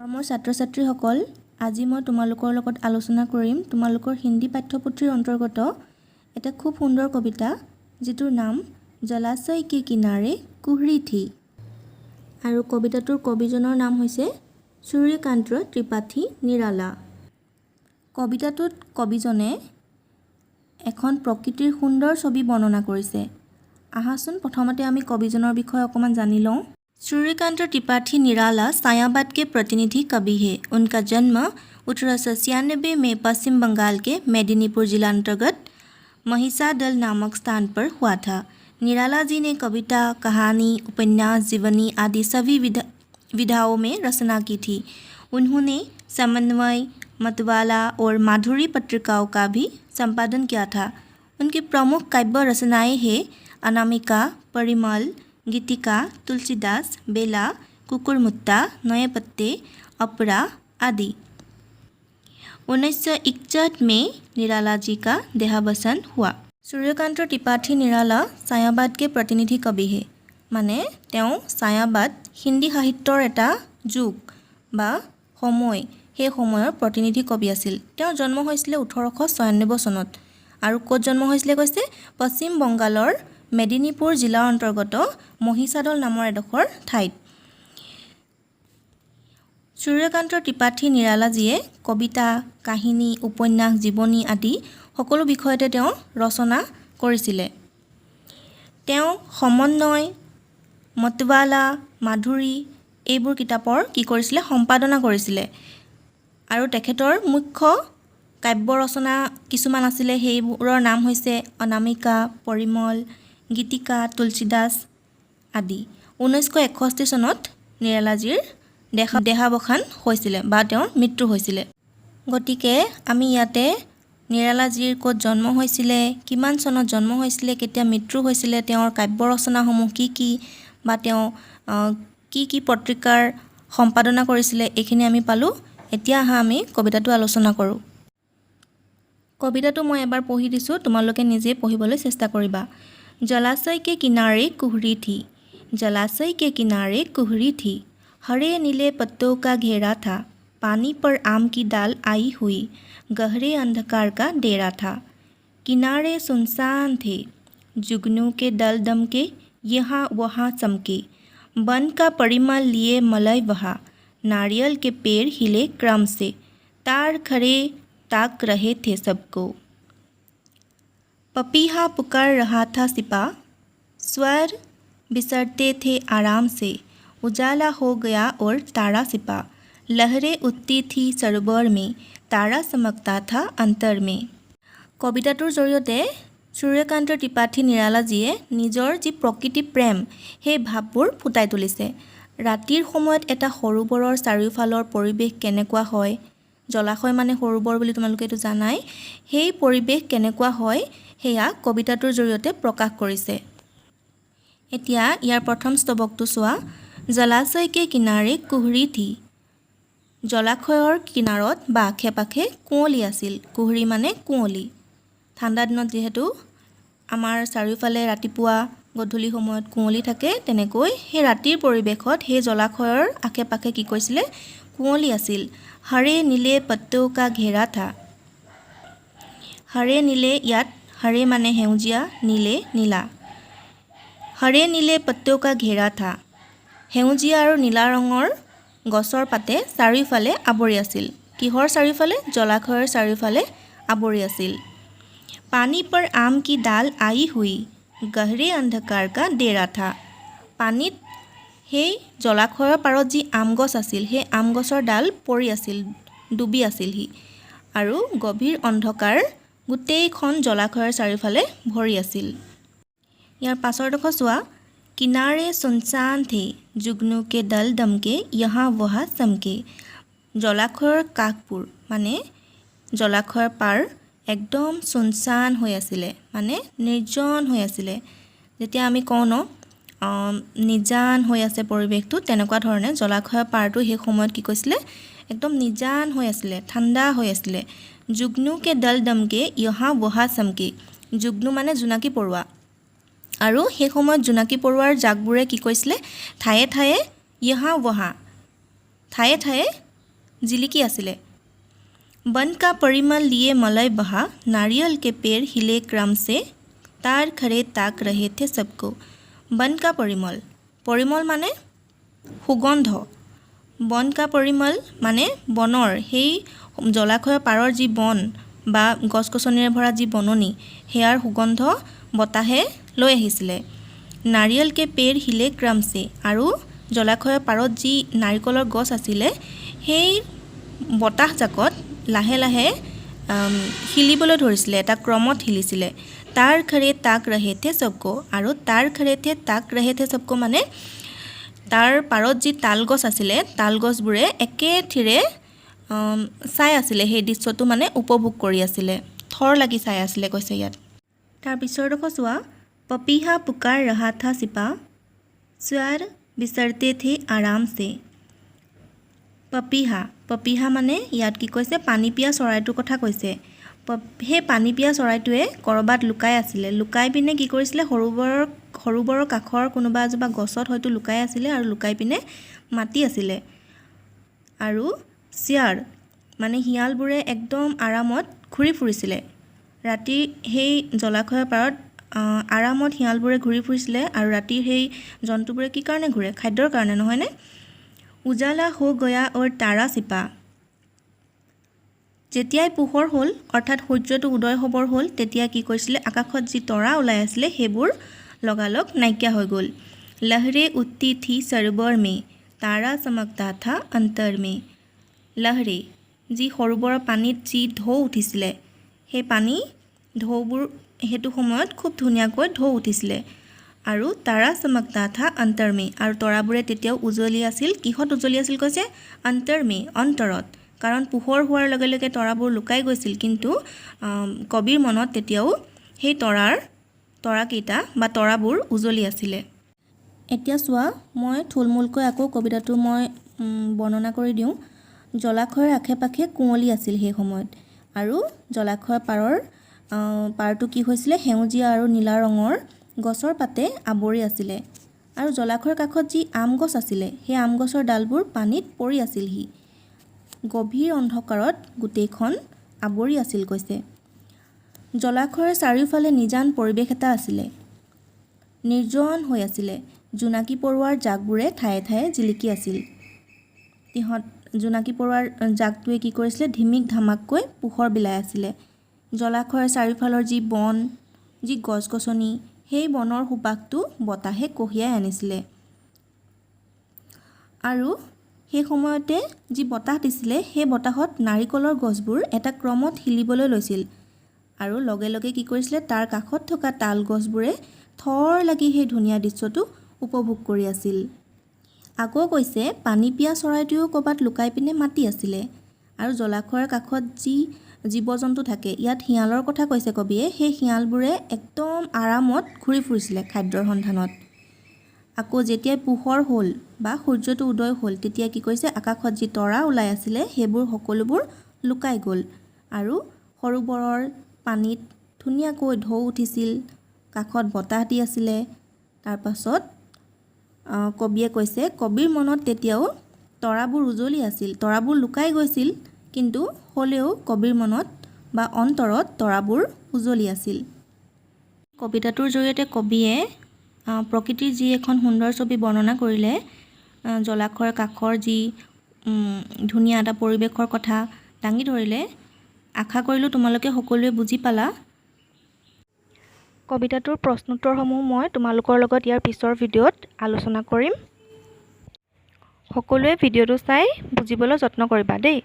মোৰ ছাত্ৰ-ছাত্ৰীসকল, আজি মই তোমালোকৰ লগত আলোচনা কৰিম তোমালোকৰ হিন্দী পাঠ্যপুথিৰ অন্তৰ্গত এটা খুব সুন্দৰ কবিতা যিটোৰ নাম জলাশয় কে কিনাৰে কুহৰি থি। আৰু কবিতাটোৰ কবিজনৰ নাম হৈছে সূৰ্যকান্ত ত্ৰিপাঠী নিৰালা। কবিতাটোত কবিজনে এখন প্ৰকৃতিৰ সুন্দৰ ছবি বৰ্ণনা কৰিছে। আহাচোন প্ৰথমতে আমি কবিজনৰ বিষয়ে অকমান জানি লওঁ। सूर्यकांत त्रिपाठी निराला सायाबाद के प्रतिनिधि कवि है। उनका जन्म 1896 में पश्चिम बंगाल के मेदिनीपुर जिला अंतर्गत महिसादल नामक स्थान पर हुआ था। निराला जी ने कविता, कहानी, उपन्यास, जीवनी आदि सभी विधाओं में रचना की थी। उन्होंने समन्वय, मतवाला और माधुरी पत्रिकाओं का भी संपादन किया था। उनकी प्रमुख काव्य रचनाएं हैं अनामिका, परिमल, गीतिका, तुलसीदास, बेला, कुकुरमुत्ता, नए पत्ते, अपरा आदि। 1961 में निराला जी का देहावसान हुआ। सूर्यकांत त्रिपाठी निराला सायाबाद के प्रतिनिधि कवि है। माने तेও सायाबाद हिंदी साहित्यर एटा जुग बा समय, সেই সময়ৰ প্ৰতিনিধি কবি আছিল। তেওঁৰ জন্ম হৈছিল 1896 চনত আৰু ক'ত জন্ম হৈছিল কৈছে পশ্চিম বংগালৰ মেদিনীপুৰ জিলাৰ অন্তৰ্গত মহিষাদল নামৰ এডোখৰ ঠাইত। সূৰ্যকান্ত ত্ৰিপাঠী নিৰালাজীয়ে কবিতা, কাহিনী, উপন্যাস, জীৱনী আদি সকলো বিষয়তে তেওঁ ৰচনা কৰিছিলে। তেওঁ সমন্বয়, মতৱালা, মাধুৰী এইবোৰ কিতাপৰ কি কৰিছিলে সম্পাদনা কৰিছিলে। আৰু তেখেতৰ মুখ্য কাব্য ৰচনা কিছুমান আছিলে, সেইবোৰৰ নাম হৈছে অনামিকা, পৰিমল, গীতিকা, তুলসীদাস আদি। 1961 চনত নিৰালাজীৰ দেহাৱসান হৈছিলে বা তেওঁৰ মৃত্যু হৈছিলে। গতিকে আমি ইয়াতে নিৰালাজীৰ ক'ত জন্ম হৈছিলে, কিমান চনত জন্ম হৈছিলে, কেতিয়া মৃত্যু হৈছিলে, তেওঁৰ কাব্য ৰচনাসমূহ কি বা তেওঁ কি পত্ৰিকাৰ সম্পাদনা কৰিছিলে এইখিনি আমি পালোঁ। এতিয়া আমি কবিতাটো আলোচনা কৰোঁ। কবিতাটো মই এবাৰ পঢ়ি দিছোঁ, তোমালোকে নিজে পঢ়িবলৈ চেষ্টা কৰিবা। जलाशय के किनारे कुहरी थी, जलाशय के किनारे कुहरी थी, हरे नीले पत्तों का घेरा था, पानी पर आम की डाल आई हुई, गहरे अंधकार का डेरा था। किनारे सुनसान थे, जुगनू के दल दम के यहाँ वहाँ चमके, वन का परिमल लिए मलय बहा, नारियल के पेड़ हिले क्रम से, तार खड़े ताक रहे थे सबको। पपीहा पुकार रहा था सिपा, स्वर बिसरते थे आराम से, उजाला हो गया और तारा सिपा, लहरें उठती थी सरोवर में, तारा चमकता था अंतर में। কবিতাটোৰ জৰিয়তে সূৰ্যকান্ত ত্ৰিপাঠী নিৰালাজীয়ে নিজৰ যি প্ৰকৃতি প্ৰেম সেই ভাৱবোৰ ফুটাই তুলিছে। ৰাতিৰ সময়ত এটা সৰোবৰৰ চাৰিওফালৰ পৰিৱেশ কেনেকুৱা হয়, জলাশয় মানে সৰোবৰ বুলি তোমালোকে এইটো জানাই, সেই পৰিৱেশ কেনেকুৱা হয় সেয়া কবিতাটোৰ জৰিয়তে প্ৰকাশ কৰিছে। এতিয়া ইয়াৰ প্ৰথম স্তবকটো চোৱা। জলাশয় কে কিনাৰে কুহৰি থি, জলাশয়ৰ কিনাৰত বা আশে পাশে কুঁৱলী আছিল। কুহৰি মানে কুঁৱলী। ঠাণ্ডা দিনত যিহেতু আমাৰ চাৰিওফালে ৰাতিপুৱা গধূলি সময়ত কুঁৱলী থাকে, তেনেকৈ সেই ৰাতিৰ পৰিৱেশত সেই জলাশয়ৰ আশে পাশে কি কৈছিলে কুঁৱলী আছিল। হৰে নীলে পত্তৌ কা ঘেৰা থা, হৰে নীলে ইয়াত হৰে মানে সেউজীয়া, নীলে নীলা। হৰে নীলে পত্তৌ কা ঘেৰা থা, সেউজীয়া আৰু নীলা ৰঙৰ গছৰ পাতে চাৰিওফালে আৱৰি আছিল। কিহৰ চাৰিওফালে? জলাশয়ৰ চাৰিওফালে আৱৰি আছিল। পানী পৰ আম কি ডাল আই হুই, গহৰে অন্ধকাৰ কা ডেৰা থা, পানীত সেই জলাশয়ৰ পাৰত যি আম গছ আছিল সেই আম গছৰ ডাল পৰি আছিল, ডুবি আছিলহি আৰু গভীৰ অন্ধকাৰ গোটেইখন জলাশয়ৰ চাৰিওফালে ভৰি আছিল। ইয়াৰ পাছৰডোখৰ চোৱা। কিনাৰে সুনচান থে, জুগনু কে দল দমকে यहाँ वहाँ চমকে, জলাশয়ৰ কাষবোৰ মানে জলাশয়ৰ পাৰ একদম সুনচান হৈ আছিলে, মানে নিৰ্জন হৈ আছিলে। যেতিয়া আমি কওঁ ন নিজান হৈ আছে পৰিৱেশটো, তেনেকুৱা ধৰণে জলাশয়ৰ পাৰটো সেই সময়ত কি কৈছিলে একদম নিজান হৈ আছিলে, ঠাণ্ডা হৈ আছিলে। जुगनू के दल दमके यहाँ वहाँ चमके, जुगनू মানে জোনাকী পৰুৱা। আৰু সেই সময়ত জোনাকী পৰুৱাৰ জাকবোৰে কি কৈছিলে ঠায়ে ঠায়ে यहाँ वहाँ ঠায়ে ঠায়ে জিলিকি আছিলে। बन का परिमल लिए मलय बहा, नारियल के पेड़ हिले क्रम से, तार खड़े ताक रहे थे सबको। बन का परिमल, परिमल माने सुगंध। बन का परिमल माने बনৰ সেই জলাশয়ৰ পাৰৰ যি বন বা গছ গছনিৰে ভৰা যি বননি হেয়াৰ সুগন্ধ বতাহে লৈ আহিছিলে। নাৰিয়েল কে পেৰ হিলে ক্ৰমছে, আৰু জলাশয়ৰ পাৰত যি নাৰিকলৰ গছ আছিলে সেই বতাহজাকত লাহে লাহে হিলিবলৈ ধৰিছিলে, এটা ক্ৰমত হিলিছিলে। তাৰ খৰে তাক ৰহে থে সবকো, আৰু তাৰ খৰে থে তাক ৰহে থে সবকো মানে তাৰ পাৰত যি তাল গছ আছিলে তাল গছবোৰে একেথিৰে চাই আছিলে, সেই দৃশ্যটো মানে উপভোগ কৰি আছিলে, থৰ লাগি চাই আছিলে কৈছে ইয়াত। তাৰপিছৰডোখৰ চোৱা, পপীহা পুকাৰ ৰহা থা চিপা, স্বাৰ বিচৰতে থে আৰাম চে। পপীহা, পপীহা মানে ইয়াত কি কৈছে, পানী পিয়া চৰাইটোৰ কথা কৈছে। সেই পানী পিয়া চৰাইটোৱে ক'ৰবাত লুকাই আছিলে, লুকাই পিনে কি কৰিছিলে, সৰোবৰৰ কাষৰ কোনোবা এজোপা গছত হয়তো লুকাই আছিলে আৰু লুকাই পিনে মাতি আছিলে। আৰু চিয়াৰ মানে শিয়ালবোৰে একদম আৰামত ঘূৰি ফুৰিছিলে। ৰাতি সেই জলাশয়ৰ পাৰত আৰামত শিয়ালবোৰে ঘূৰি ফুৰিছিলে, আৰু ৰাতিৰ সেই জন্তুবোৰে কি কাৰণে ঘূৰে, খাদ্যৰ কাৰণে নহয়নে। উজালা হো গয়া অৰ তাৰা চিপা, যেতিয়াই পোহৰ হ'ল অৰ্থাৎ সূৰ্যটো উদয় হ'বৰ হ'ল তেতিয়া কি কৰিছিলে, আকাশত যি তৰা ওলাই আছিলে সেইবোৰ লগালগ নাইকিয়া হৈ গ'ল। লহৰে উঠতি থি সৰোবৰ মে, তাৰা চমকতা থা অন্তৰ মে। লহৰে যি সৰোবৰৰ পানীত যি ঢৌ উঠিছিলে, সেই পানী ঢৌবোৰ সেইটো সময়ত খুব ধুনীয়াকৈ ঢৌ উঠিছিলে। আৰু তাৰা চমকতা থা অন্তৰ মে, আৰু তৰাবোৰে তেতিয়াও উজলি আছিল। কিহত উজলি আছিল কৈছে, অন্তৰ মে, অন্তৰত। কাৰণ পোহৰ হোৱাৰ লগে লগে তৰাবোৰ লুকাই গৈছিল, কিন্তু কবিৰ মনত তেতিয়াও সেই তৰাকেইটা বা তৰাবোৰ উজলি আছিলে। এতিয়া চোৱা, মই থুলমূলকৈ আকৌ কবিতাটো মই বৰ্ণনা কৰি দিওঁ। জলাশয়ৰ আশে পাশে কুঁৱলী আছিল সেই সময়ত, আৰু জলাশয়ৰ পাৰটো কি হৈছিলে, সেউজীয়া আৰু নীলা ৰঙৰ গছৰ পাতে আৱৰি আছিলে। আৰু জলাশয়ৰ কাষত যি আম গছ আছিলে সেই আম গছৰ ডালবোৰ পানীত পৰি আছিলহি। গভীৰ অন্ধকাৰত গোটেইখন আৱৰি আছিল কৈছে। জলাশয়ৰ চাৰিওফালে নিজান পৰিৱেশ এটা আছিলে, নিৰ্জন হৈ আছিলে। জোনাকী পৰুৱাৰ জাকবোৰে ঠায়ে ঠায়ে জিলিকি আছিল। জোনাকী পৰুৱাৰ জাকটোৱে কি কৰিছিলে, ধিমিক ধামাককৈ পোহৰ বিলাই আছিলে। জলাশয়ৰ চাৰিওফালৰ যি বন, যি গছ গছনি, সেই বনৰ সুবাসটো বতাহে কঢ়িয়াই আনিছিলে। আৰু সেই সময়তে যি বতাহ দিছিলে সেই বতাহত নাৰিকলৰ গছবোৰ এটা ক্ৰমত হিলিবলৈ লৈছিল, আৰু লগে লগে কি কৰিছিলে, তাৰ কাষত থকা তাল গছবোৰে থৰ লাগি সেই ধুনীয়া দৃশ্যটো উপভোগ কৰি আছিল। আকৌ কৈছে, পানী পিয়া চৰাইটোৱেও ক'ৰবাত লুকাই পিনে মাতি আছিলে। আৰু জলাশয়ৰ কাষত যি জীৱ জন্তু থাকে, ইয়াত শিয়ালৰ কথা কৈছে কবিয়ে, সেই শিয়ালবোৰে একদম আৰামত ঘূৰি ফুৰিছিলে খাদ্যৰ সন্ধানত। আকৌ যেতিয়াই পোহৰ হ'ল বা সূৰ্যটো উদয় হ'ল তেতিয়া কি কৰিছে, আকাশত যি তৰা ওলাই আছিলে সেইবোৰ সকলোবোৰ লুকাই গ'ল, আৰু সৰোবৰৰ পানীত ধুনীয়াকৈ ঢৌ উঠিছিল, কাষত বতাহ দি আছিলে। তাৰপাছত কবিয়ে কৈছে, কবিৰ মনত তেতিয়াও তৰাবোৰ উজলি আছিল, তৰাবোৰ লুকাই গৈছিল, কিন্তু হ'লেও কবিৰ মনত বা অন্তৰত তৰাবোৰ উজলি আছিল। কবিতাটোৰ জৰিয়তে কবিয়ে প্ৰকৃতিৰ যি এখন সুন্দৰ ছবি বৰ্ণনা কৰিলে, জলাশয়ৰ কাষৰ যি ধুনীয়া এটা পৰিৱেশৰ কথা দাঙি ধৰিলে। আশা কৰিলোঁ তোমালোকে সকলোৱে বুজি পালা। কবিতাটোৰ প্ৰশ্নোত্তৰসমূহ মই তোমালোকৰ লগত ইয়াৰ পিছৰ ভিডিঅ'ত আলোচনা কৰিম। সকলোৱে ভিডিঅ'টো চাই বুজিবলৈ যত্ন কৰিবা দেই।